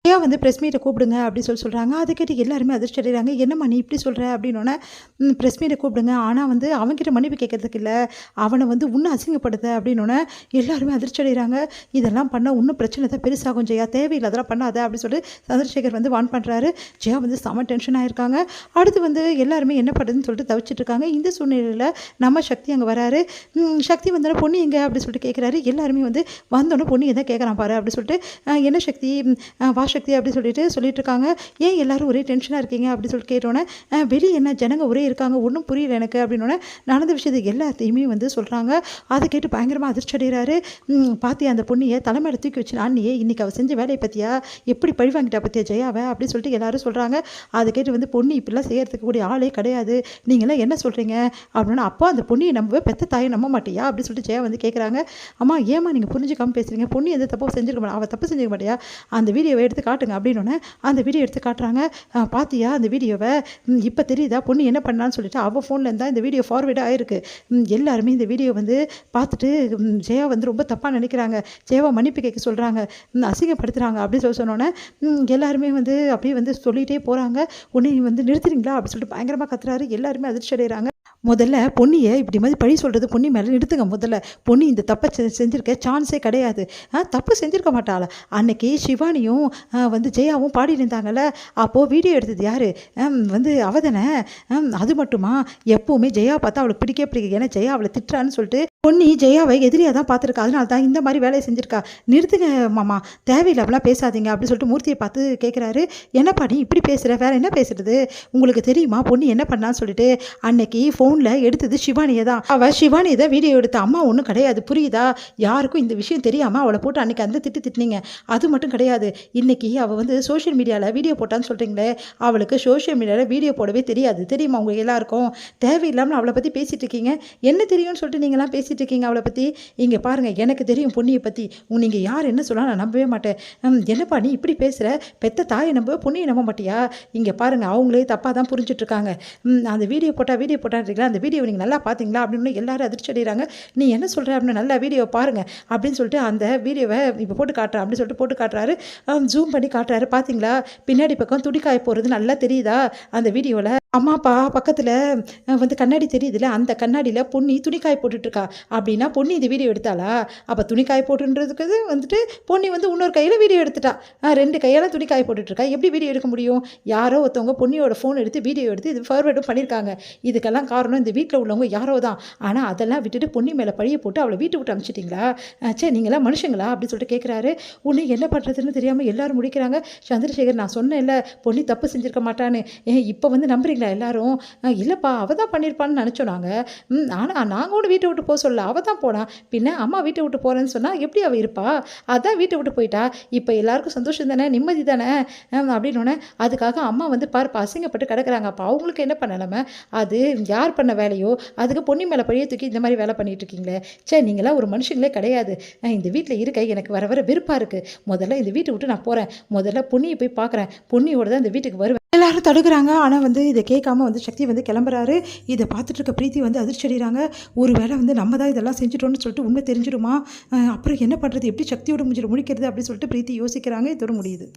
ஏன் வந்து ப்ரெஸ் மீட்டை கூப்பிடுங்க அப்படின்னு சொல்கிறாங்க. அதை கேட்டு எல்லாருமே அதிர்ச்சி அடைகிறாங்க. என்னம்மா நீ இப்படி சொல்கிற அப்படின்னோடனே, ப்ரெஸ் மீட்டை கூப்பிடுங்க, ஆனால் வந்து அவன்கிட்ட மன்னிப்பு கேட்கறதுக்கு இல்லை, அவனை வந்து இன்னும் அசிங்கப்படுத்த அப்படின்னோடனே எல்லாருமே அதிர்ச்சி அடைகிறாங்க. இதெல்லாம் பண்ணால் இன்னும் பிரச்சனை தான் பெருசாகும் ஜெயா, தேவையில்லை அதெல்லாம் பண்ணாத அப்படின்னு சொல்லிட்டு சந்திரசேகர் வந்து வான் பண்ணுறாரு. ஜெயா வந்து செம டென்ஷன் ஆகிருக்காங்க. அடுத்து வந்து எல்லாருமே என்ன பண்ணுறதுன்னு சொல்லிட்டு தவிச்சிட்டு இருக்காங்க. இந்த சூழ்நிலையில் நம்ம சக்தி அங்கே வராரு. சக்தி வந்தோடனே பொண்ணு எங்கே அப்படின்னு சொல்லிட்டு கேட்குறாரு. எல்லாருமே வந்து வந்தோடனே பொண்ணு எதை கேட்குறான் பாரு அப்படின்னு சொல்லிட்டு, என்ன சக்தி வா சக்தி அப்படி சொல்லிட்டு இருக்காங்க. ஏன் எல்லாரும் ஒரே டென்ஷனாக இருக்கீங்க அப்படின்னு சொல்லிட்டு கேட்டோன்னே, வெளியே என்ன ஜனங்க ஒரே இருக்காங்க, ஒன்றும் புரியல எனக்கு அப்படின்னோடனே நடந்த விஷயத்தை எல்லாத்தையுமே வந்து சொல்கிறாங்க. அதை கேட்டு பயங்கரமாக அதிர்ச்சி அடைகிறாரு. பார்த்தியா அந்த பொண்ணியை தலைமையில தூக்கி வச்சு அண்ணியே இன்னைக்கு அவள் செஞ்ச வேலையை பற்றியா, எப்படி பழி வாங்கிட்டா பற்றியா ஜெயாவை அப்படின்னு சொல்லிட்டு எல்லாரும் சொல்கிறாங்க. அதை கேட்டு வந்து பொண்ணு இப்படிலாம் செய்யறதுக்கு கூடிய ஆளே கிடையாது, நீங்களாம் என்ன சொல்கிறீங்க அப்படின்னா, அப்போ அந்த பொண்ணியை நம்ப பெத்த தாயை நம்ப மாட்டியா அப்படின்னு சொல்லிட்டு ஜெயா வந்து கேட்குறாங்க. அம்மா ஏமா நீங்கள் புரிஞ்சுக்காமல் பேசுகிறீங்க, பொண்ணு எந்த தப்போ செஞ்சிருக்க மாட்டா, அவள் தப்பு செஞ்சுக்க மாட்டியா, அந்த வீடியோவை எடுத்து காட்டுங்க அப்படின்னோடனே அந்த வீடியோ எடுத்து காட்டுறாங்க. பார்த்தியா அந்த வீடியோவை, இப்போ தெரியுதா பொண்ணு என்ன பண்ணான்னு சொல்லிட்டு அவள் ஃபோனில் இருந்தால் இந்த வீடியோ ஃபார்வேர்டு ஆகிருக்கு. எல்லாருமே இந்த வீடியோ வந்து பார்த்துட்டு ஜெயா வந்து ரொம்ப தப்பாக நினைக்கிறாங்க, ஜெயாவை மன்னிப்பு கேட்க சொல்கிறாங்க, அசிங்கப்படுத்துகிறாங்க அப்படின்னு சொன்னோன்னே எல்லாருமே வந்து அப்படியே வந்து சொல்லிகிட்டே போகிறாங்க. உன்னை வந்து நிறுத்துறீங்களா அப்படின்னு சொல்லிட்டு பயங்கரமாக கத்துறாரு. எல்லாருமே அதிர்ச்சி அடைகிறாங்க. முதல்ல பொன்னியை இப்படி மாதிரி பழி சொல்கிறது பொன்னி மேலே நிறுத்துங்க. முதல்ல பொன்னி இந்த தப்பை செஞ்சுருக்க சான்ஸே கிடையாது, தப்பு செஞ்சுருக்க மாட்டாள். அன்னைக்கு சிவானியும் வந்து ஜெயாவும் பாடி இருந்தாங்கல்ல, அப்போது வீடியோ எடுத்தது யார், வந்து அவ தானே. அது மட்டுமா, எப்போவுமே ஜெயா பார்த்தா அவளுக்கு பிடிக்காது, ஏன்னா ஜெயா அவளை திட்டுறான்னு சொல்லிட்டு பொன்னி ஜெயாவை எதிரியாக தான் பார்த்துருக்கா, அதனால தான் இந்த மாதிரி வேலையை செஞ்சுருக்கா. நிறுத்துங்க மாமா, தேவையில்லாமலாம் பேசாதீங்க அப்படின்னு சொல்லிட்டு மூர்த்தியை பார்த்து கேட்குறாரு. என்னப்பா நீ இப்படி பேசுகிற, வேறு என்ன பேசுகிறது, உங்களுக்கு தெரியுமா பொன்னி என்ன பண்ணான்னு சொல்லிட்டு. அன்னைக்கு ஃபோனில் எடுத்தது சிவானியை தான், அவள் சிவானியை தான் வீடியோ எடுத்த, அம்மா ஒன்றும் கிடையாது புரியுதா, யாருக்கும் இந்த விஷயம் தெரியாமல் அவளை போட்டு அன்றைக்கி அந்த திட்டினீங்க, அது மட்டும் கிடையாது. இன்றைக்கி அவள் வந்து சோஷியல் மீடியாவில் வீடியோ போட்டான்னு சொல்கிறீங்களே, அவளுக்கு சோஷியல் மீடியாவில் வீடியோ போடவே தெரியாது தெரியுமா உங்களுக்கு எல்லாருக்கும், தேவையில்லாமல் அவளை பற்றி பேசிகிட்டு இருக்கீங்க, என்ன தெரியும்னு சொல்லிட்டு நீங்களாம் பேசிகிட்டு இருக்கீங்க அவளை பற்றி. இங்கே பாருங்கள், எனக்கு தெரியும் பொன்னியை பற்றி, நீங்கள் யார் என்ன சொல்லலாம் நான் நம்பவே மாட்டேன். என்னப்பா நீ இப்படி பேசுகிற, பெத்த தாயை நம்ப பொன்னியை நம்ப மாட்டியா. இங்கே பாருங்கள், அவங்களே தப்பாக தான் புரிஞ்சிட்ருக்காங்க. அந்த வீடியோ போட்டான்றீங்களா, அந்த வீடியோ நீங்கள் நல்லா பார்த்தீங்களா அப்படின்னு எல்லாரும் அதிர்ச்சி அடைகிறாங்க. நீ என்ன சொல்கிற அப்படின்னு, நல்லா வீடியோ பாருங்கள் அப்படின்னு சொல்லிட்டு அந்த வீடியோவை இப்போ போட்டு காட்டுறேன் அப்படின்னு சொல்லிட்டு போட்டு காட்டுறாரு. ஜூம் பண்ணி காட்டுறாரு. பார்த்தீங்களா பின்னாடி பக்கம் துடிக்காய போகிறது நல்லா தெரியுதா அந்த வீடியோவில். அம்மாப்பா பக்கத்தில் வந்து கண்ணாடி தெரியுதுல்ல, அந்த கண்ணாடியில் பொன்னி துணிக்காய போட்டுட்ருக்கா. அப்படின்னா பொன்னி இந்த வீடியோ எடுத்தாளா, அப்போ துணிக்காய போட்டுன்றதுக்கு வந்துட்டு பொன்னி வந்து இன்னொரு கையில் வீடியோ எடுத்துட்டா, ரெண்டு கையால் துணிக்காய போட்டுட்ருக்கா. எப்படி வீடியோ எடுக்க முடியும், யாரோ ஒருத்தவங்க பொன்னியோட ஃபோன் எடுத்து வீடியோ எடுத்து இது ஃபார்வேர்டும் பண்ணியிருக்காங்க. இதுக்கெல்லாம் காரணம் இந்த வீட்டில் உள்ளவங்க யாரோ தான். ஆனால் அதெல்லாம் விட்டுட்டு பொன்னி மேலே பழியை போட்டு அவளை வீட்டை விட்டு அனுப்பிச்சிட்டிங்களா, சரி நீங்களாம் மனுஷங்களா அப்படின்னு சொல்லிட்டு கேட்குறாரு. ஒன்று என்ன பண்ணுறதுன்னு தெரியாமல் எல்லாரும் முடிக்கிறாங்க. சந்திரசேகர் நான் சொன்னேன் இல்லை பொன்னி தப்பு செஞ்சுருக்க மாட்டான்னு, இப்போ வந்து நம்புறீங்களா எல்லாரும். இல்லைப்பா அவள் தான் பண்ணியிருப்பான்னு நினச்சோம் நாங்கள். ஆனால் நாங்கள் ஒன்று வீட்டை விட்டு போக சொல்ல, அவள் தான் போனா, பின்ன அம்மா வீட்டை விட்டு போகிறேன்னு சொன்னால் எப்படி அவள் இருப்பா, அதான் வீட்டை விட்டு போயிட்டா, இப்போ எல்லாருக்கும் சந்தோஷம் தானே, நிம்மதி தானே அப்படின்னோடனே, அதுக்காக அம்மா வந்து பார்ப்பா அசிங்கப்பட்டு கிடக்குறாங்க, அப்போ அவங்களுக்கு என்ன பண்ணலாம, அது யார் பண்ண வேலையோ அதுக்கு பொன்னி மேலே பழிய தூக்கி இந்த மாதிரி வேலை பண்ணிட்டு இருக்கீங்களே, சரி நீங்களாம் ஒரு மனுஷங்களே கிடையாது. இந்த வீட்டில் இருக்க எனக்கு வர வெறுப்பாக இருக்குது, முதல்ல இந்த வீட்டை விட்டு நான் போகிறேன், முதல்ல பொன்னியை போய் பார்க்குறேன், பொன்னியோட தான் இந்த வீட்டுக்கு வருவேன். எல்லாரும் தடுக்கிறாங்க. ஆனால் வந்து இதை கேட்காம வந்து சக்தி வந்து கிளம்புறாரு. இதை பார்த்துட்டு இருக்க பிரீத்தி வந்து அதிர்ச்சி அடைகிறாங்க. ஒரு வேளை வந்து நம்ம தான் இதெல்லாம் செஞ்சுட்டோன்னு சொல்லிட்டு உண்மை தெரிஞ்சிடுமா, அப்புறம் என்ன பண்ணுறது, எப்படி சக்தியோட முடிக்கிறது அப்படின்னு சொல்லிட்டு பிரீத்தி யோசிக்கிறாங்க. இதோட முடியுது.